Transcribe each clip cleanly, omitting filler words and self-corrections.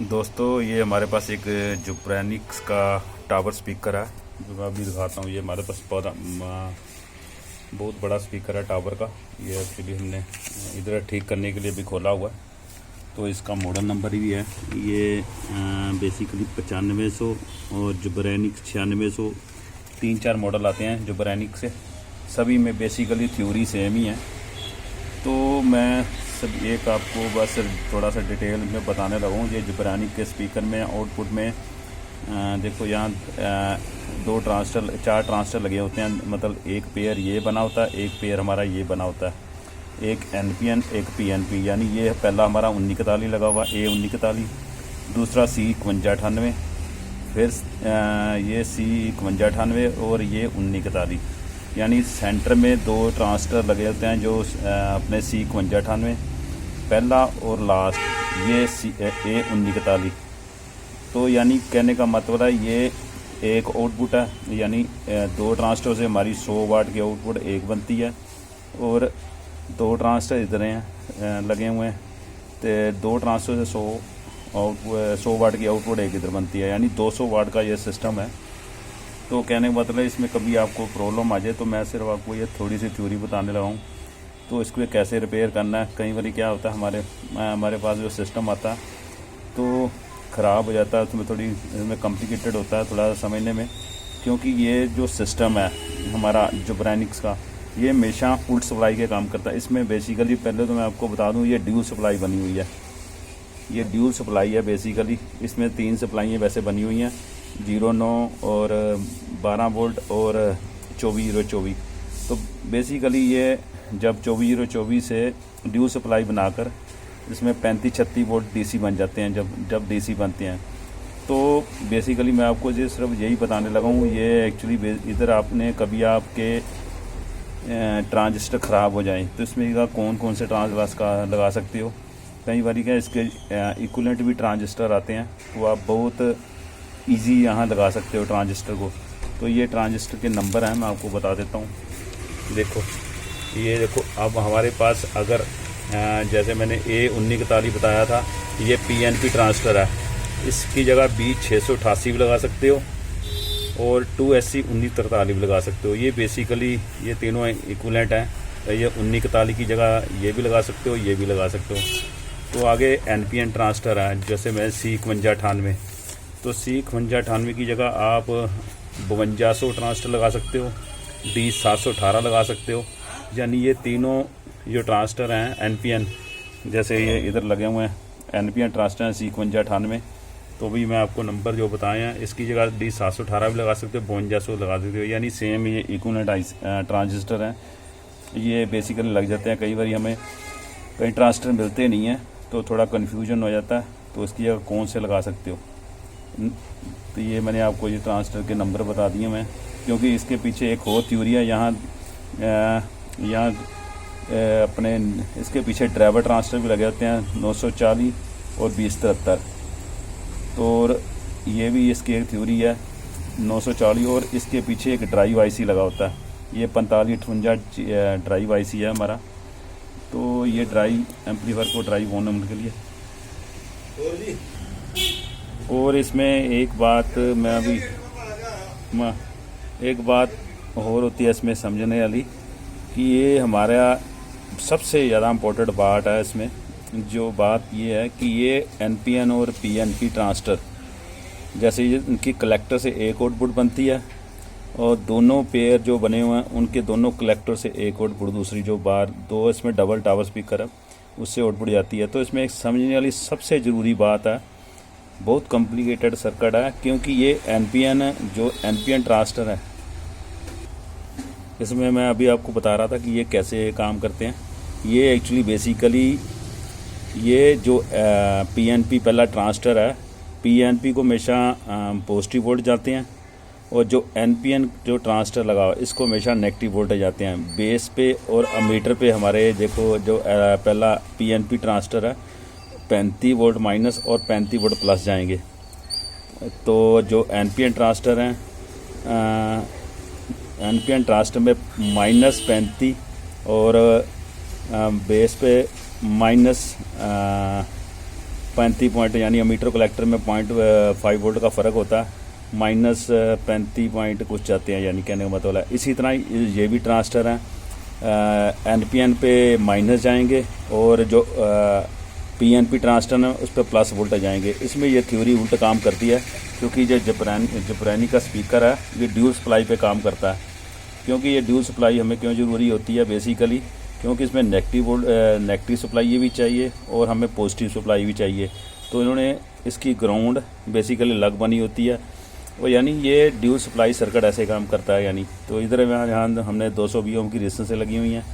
दोस्तों ये हमारे पास एक जुब्रानिक्स का टावर स्पीकर है जो मैं अभी दिखाता हूँ। ये हमारे पास बहुत बड़ा स्पीकर है टावर का। ये एक्चुअली हमने इधर ठीक करने के लिए भी खोला हुआ है, तो इसका मॉडल नंबर भी है। ये बेसिकली 9500 और जुब्रानिक्स 9600, 3-4 मॉडल आते हैं जुब्रानिक्स से। सभी में बेसिकली थ्योरी सेम ही है। तो मैं सब एक आपको बस थोड़ा सा डिटेल में बताने लगा हूँ। ये जुब्रानिक के स्पीकर में आउटपुट में देखो यहाँ 4 ट्रांजिस्टर लगे होते हैं। मतलब एक पेयर ये बना होता है, एक पेयर हमारा ये बना होता है, एक NPN एक PNP। यानी ये पहला हमारा 1941 लगा हुआ A1941, दूसरा C5198, फिर ये C5198 और ये 1941। यानी सेंटर में 2 ट्रांजिस्टर लगे होते हैं जो अपने C5198, पहला और लास्ट ये A1941। तो यानी कहने का मतलब है ये एक आउटपुट है, यानी 2 ट्रांजिस्टर से हमारी 100 वाट की आउटपुट एक बनती है, और 2 ट्रांजिस्टर इधर हैं लगे हुए हैं, तो 2 ट्रांजिस्टर से 100 वाट की आउटपुट एक इधर बनती है, यानी 200 वाट का ये सिस्टम है। तो कहने का मतलब इसमें कभी आपको प्रॉब्लम आ जाए तो मैं सिर्फ आपको ये थोड़ी सी थ्योरी बताने लगा हूँ। तो इसको कैसे रिपेयर करना है। कई बार क्या होता है हमारे पास जो सिस्टम आता है तो ख़राब हो जाता है, उसमें थोड़ी इसमें कॉम्प्लिकेटेड होता है थोड़ा समझने में, क्योंकि ये जो सिस्टम है हमारा जुब्रानिक्स का ये हमेशा उल्ट सप्लाई के काम करता है। इसमें बेसिकली पहले तो मैं आपको बता दूँ ये ड्यूल सप्लाई बनी हुई है। ये ड्यूल सप्लाई है बेसिकली। इसमें 3 सप्लाइयाँ वैसे बनी हुई हैं, 09 और 12 वोल्ट और 24/024। तो बेसिकली ये जब 24/024 से ड्यूल सप्लाई बनाकर इसमें 35-36 वोल्ट DC बन जाते हैं। जब DC बनते हैं तो बेसिकली मैं आपको ये सिर्फ यही बताने लगा हूँ। ये एक्चुअली इधर आपने कभी आपके ट्रांजिस्टर ख़राब हो जाए तो इसमें कौन कौन से ट्रांजिस्टर लगा सकते हो। कई बार क्या इसके इक्विवेलेंट भी ट्रांजिस्टर आते हैं, वो आप बहुत इजी यहाँ लगा सकते हो ट्रांजिस्टर को। तो ये ट्रांजिस्टर के नंबर हैं, मैं आपको बता देता हूँ। देखो ये देखो, अब हमारे पास अगर जैसे मैंने A1941 बताया था, ये PNP ट्रांजिस्टर है, इसकी जगह B688 भी लगा सकते हो और 2SC 1943 भी लगा सकते हो। ये बेसिकली ये तीनों इक्विवेलेंट हैं। ये 1941 की जगह ये भी लगा सकते हो, ये भी लगा सकते हो। तो आगे NPN ट्रांजिस्टर है, जैसे मैं C5198, तो C5198 की जगह आप 5200 ट्रांजिस्टर लगा सकते हो, D718 लगा सकते हो। यानी ये तीनों जो ट्रांजिस्टर हैं NPN, जैसे ये इधर लगे हुए हैं NPN ट्रांजिस्टर हैं C5198, तो भी मैं आपको नंबर जो बताए हैं इसकी जगह D718 भी लगा सकते हो, 5200 लगा सकते हो। यानी सेम ये इक्विवेलेंट ट्रांजिस्टर हैं। ये बेसिकली लग जाते हैं। कई बार हमें कई ट्रांजिस्टर मिलते नहीं हैं तो थोड़ा कन्फ्यूजन हो जाता है, तो इसकी जगह कौन से लगा सकते हो। तो ये मैंने आपको ये ट्रांजिस्टर के नंबर बता दिए मैं, क्योंकि इसके पीछे एक और थ्योरी है। यहाँ अपने इसके पीछे ड्राइवर ट्रांजिस्टर भी लगे होते हैं 940 और 2073। तो ये भी इसकी एक थ्योरी है 940, और इसके पीछे एक ड्राइव IC लगा होता है। ये 4558 ड्राइव IC है हमारा। तो ये ड्राइव एम्पलीफायर को ड्राइव ऑन होने के लिए। और इसमें एक बात और होती है इसमें समझने वाली, कि ये हमारा सबसे ज़्यादा इम्पोर्टेंट बात है इसमें। जो बात ये है कि ये NPN और PNP ट्रांजिस्टर, जैसे ये इनकी कलेक्टर से एक आउटपुट बनती है, और दोनों पेयर जो बने हुए हैं उनके दोनों कलेक्टर से एक आउटपुट, दूसरी जो बार 2 इसमें डबल टावर स्पीकर है उससे आउटपुट जाती है। तो इसमें एक समझने वाली सबसे ज़रूरी बात है, बहुत कॉम्प्लिकेटेड सर्किट है, क्योंकि ये NPN ट्रांजिस्टर है। इसमें मैं अभी आपको बता रहा था कि ये कैसे काम करते हैं। ये एक्चुअली बेसिकली ये जो PNP पहला ट्रांजिस्टर है, PNP को हमेशा पॉजिटिव वोल्ट जाते हैं, और जो NPN जो ट्रांजिस्टर लगा हुआ इसको हमेशा नेगेटिव वोल्टेज जाते हैं। बेस पे और अमीटर पे हमारे देखो जो पहला PNP ट्रांजिस्टर है 35 वोल्ट माइनस और 35 वोल्ट प्लस जाएंगे। तो जो NPN ट्रांजिस्टर हैं NPN ट्रांजिस्टर में -35 और बेस पे 35 पॉइंट यानी अमीटर कलेक्टर में 0.5 वोल्ट का फ़र्क होता है, माइनस 35 पॉइंट कुछ जाते हैं, यानी कहने का मतलब है। इसी तरह ये भी ट्रांजिस्टर हैं, NPN पे माइनस जाएंगे और जो PNP ट्रांजिस्टर है उस पर प्लस वोल्ट जाएंगे। इसमें ये थ्योरी उल्टा काम करती है, क्योंकि जो जपरानी का स्पीकर है ये ड्यूल सप्लाई पे काम करता है। क्योंकि ये ड्यूल सप्लाई हमें क्यों ज़रूरी होती है बेसिकली, क्योंकि इसमें नेगेटिव सप्लाई भी चाहिए और हमें पॉजिटिव सप्लाई भी चाहिए। तो इन्होंने इसकी ग्राउंड बेसिकली अलग बनी होती है, और यानी ये ड्यूल सप्लाई सर्किट ऐसे काम करता है। यानी तो इधर यहाँ हमने 220 ओम की रेजिस्टेंस से लगी हुई हैं,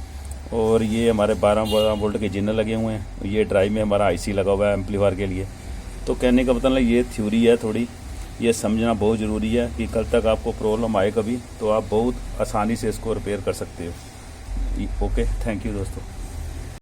और ये हमारे 12 वोल्ट के जिनर लगे हुए हैं। ये ड्राइव में हमारा IC लगा हुआ है एम्पलीफायर के लिए। तो कहने का मतलब ये थ्योरी है, थोड़ी ये समझना बहुत ज़रूरी है कि कल तक आपको प्रॉब्लम आए कभी तो आप बहुत आसानी से इसको रिपेयर कर सकते हो। ओके, थैंक यू दोस्तों।